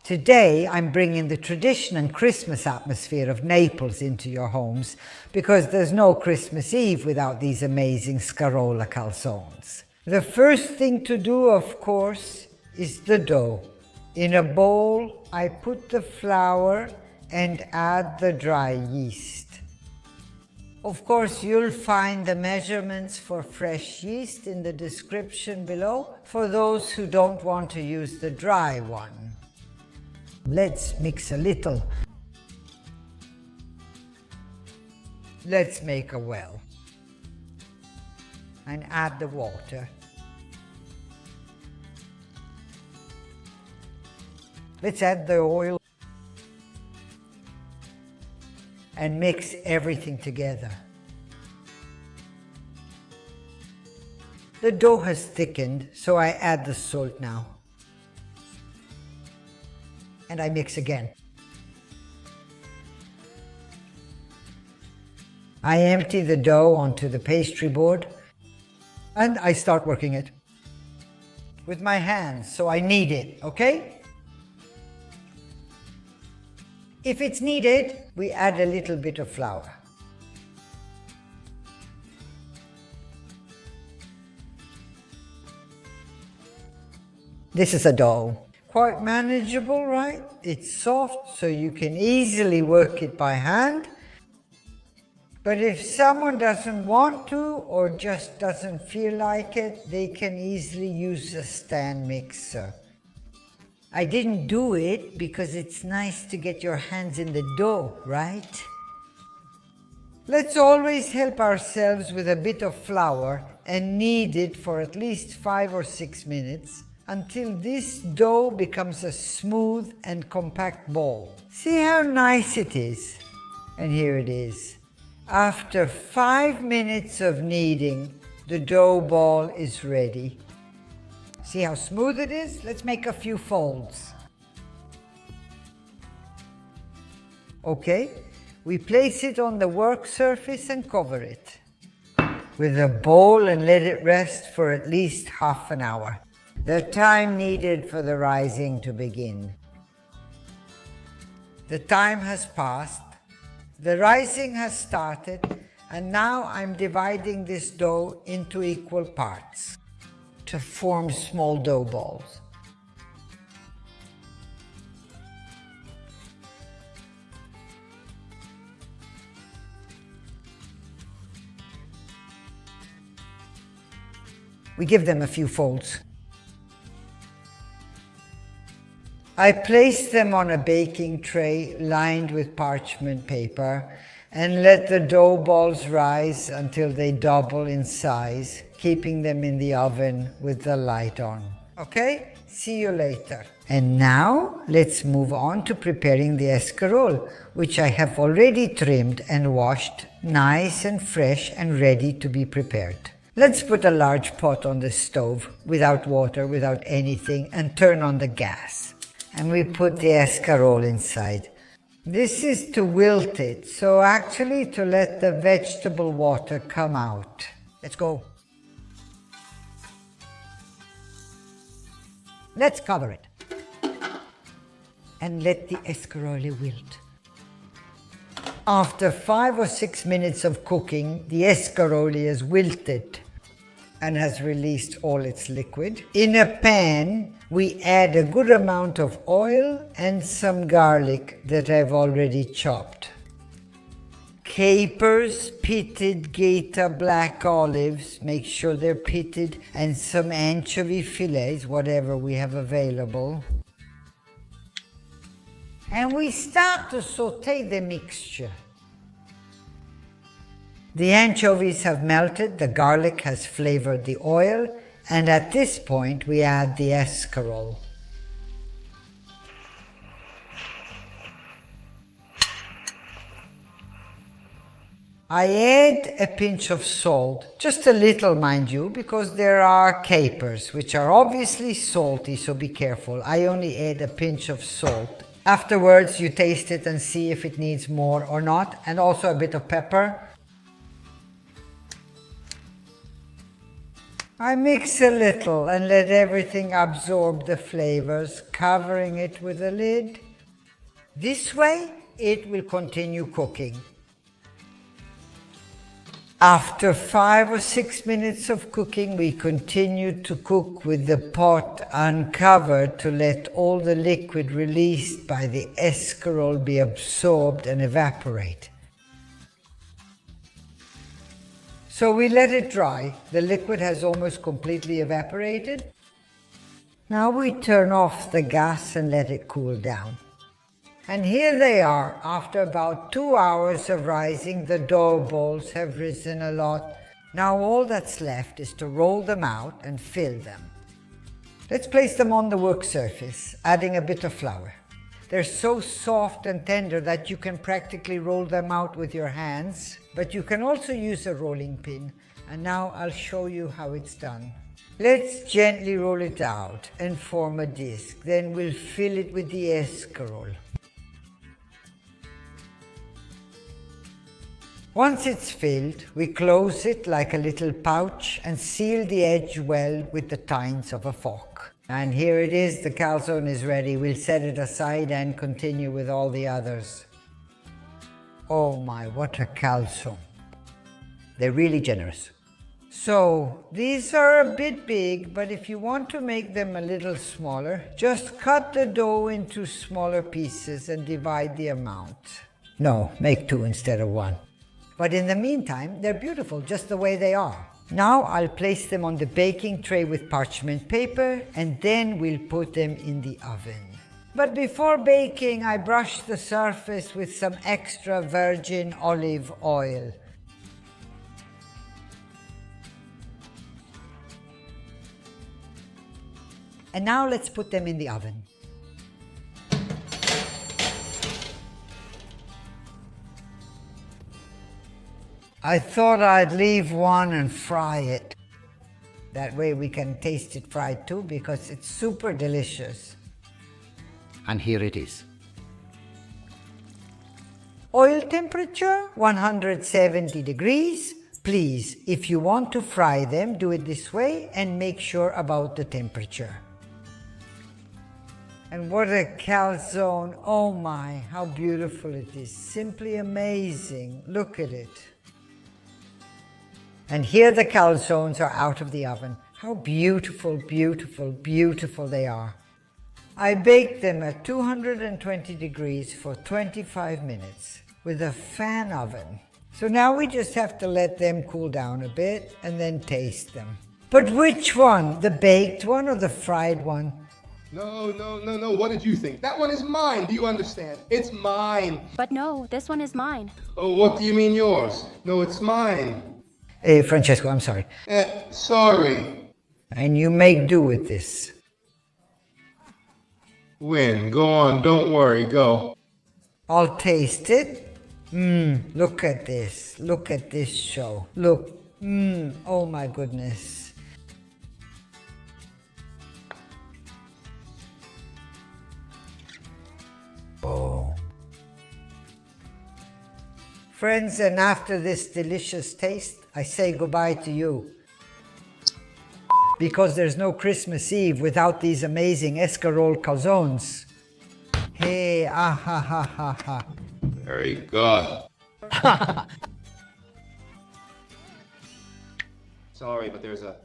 Today, I'm bringing the tradition and Christmas atmosphere of Naples into your homes because there's no Christmas Eve without these amazing Escarole Calzones. The first thing to do, of course, is the dough. In a bowl, I put the flour and add the dry yeast. Of course, you'll find the measurements for fresh yeast in the description below for those who don't want to use the dry one. Let's mix a little. Let's make a well and add the water. Let's add the oil and mix everything together. The dough has thickened, so I add the salt now. And I mix again. I empty the dough onto the pastry board and I start working it with my hands, so I knead it, okay? If it's needed, we add a little bit of flour. This is a dough. Quite manageable, right? It's soft, so you can easily work it by hand. But if someone doesn't want to or just doesn't feel like it, they can easily use a stand mixer. I didn't do it because it's nice to get your hands in the dough, right? Let's always help ourselves with a bit of flour and knead it for at least 5 or 6 minutes until this dough becomes a smooth and compact ball. See how nice it is? And here it is. After 5 minutes of kneading, the dough ball is ready. See how smooth it is? Let's make a few folds. Okay, we place it on the work surface and cover it with a bowl and let it rest for at least half an hour. The time needed for the rising to begin. The time has passed, the rising has started, and now I'm dividing this dough into equal parts to form small dough balls. We give them a few folds. I place them on a baking tray lined with parchment paper and let the dough balls rise until they double in size, keeping them in the oven with the light on. Okay? See you later. And now let's move on to preparing the escarole, which I have already trimmed and washed, nice and fresh and ready to be prepared. Let's put a large pot on the stove without water, without anything, and turn on the gas. And we put the escarole inside. This is to wilt it, so actually to let the vegetable water come out. Let's go. Let's cover it. And let the escarole wilt. After 5 or 6 minutes of cooking, the escarole is wilted and has released all its liquid. In a pan, we add a good amount of oil and some garlic that I've already chopped. Capers, pitted Gaeta black olives, make sure they're pitted, and some anchovy fillets, whatever we have available. And we start to saute the mixture. The anchovies have melted, the garlic has flavored the oil, and at this point we add the escarole. I add a pinch of salt, just a little mind you, because there are capers, which are obviously salty, so be careful. I only add a pinch of salt. Afterwards you taste it and see if it needs more or not, and also a bit of pepper. I mix a little and let everything absorb the flavors, covering it with a lid. This way, it will continue cooking. After 5 or 6 minutes of cooking, we continue to cook with the pot uncovered to let all the liquid released by the escarole be absorbed and evaporate. So we let it dry. The liquid has almost completely evaporated. Now we turn off the gas and let it cool down. And here they are. After about 2 hours of rising, the dough balls have risen a lot. Now all that's left is to roll them out and fill them. Let's place them on the work surface, adding a bit of flour. They're so soft and tender that you can practically roll them out with your hands, but you can also use a rolling pin. And now I'll show you how it's done. Let's gently roll it out and form a disc. Then we'll fill it with the escarole. Once it's filled, we close it like a little pouch and seal the edge well with the tines of a fork. And here it is, the calzone is ready. We'll set it aside and continue with all the others. Oh my, what a calzone. They're really generous. So, these are a bit big, but if you want to make them a little smaller, just cut the dough into smaller pieces and divide the amount. No, make 2 instead of 1. But in the meantime, they're beautiful just the way they are. Now I'll place them on the baking tray with parchment paper, and then we'll put them in the oven. But before baking, I brush the surface with some extra virgin olive oil. And now let's put them in the oven. I thought I'd leave one and fry it. That way we can taste it fried too, because it's super delicious. And here it is. Oil temperature, 170 degrees. Please, if you want to fry them, do it this way and make sure about the temperature. And what a calzone. Oh my, how beautiful it is. Simply amazing. Look at it. And here the calzones are out of the oven. How beautiful, beautiful, beautiful they are. I baked them at 220 degrees for 25 minutes with a fan oven. So now we just have to let them cool down a bit and then taste them. But which one? The baked one or the fried one? No. What did you think? That one is mine. Do you understand? It's mine. But no, this one is mine. Oh, what do you mean yours? No, it's mine. Hey, Francesco, I'm sorry. Sorry. And you make do with this. Win. Go on. Don't worry. Go. I'll taste it. Look at this. Look at this show. Look. Oh my goodness. Oh. Friends, and after this delicious taste, I say goodbye to you. Because there's no Christmas Eve without these amazing Escarole Calzones. Hey, ha ha. Very good. Sorry, but there's a...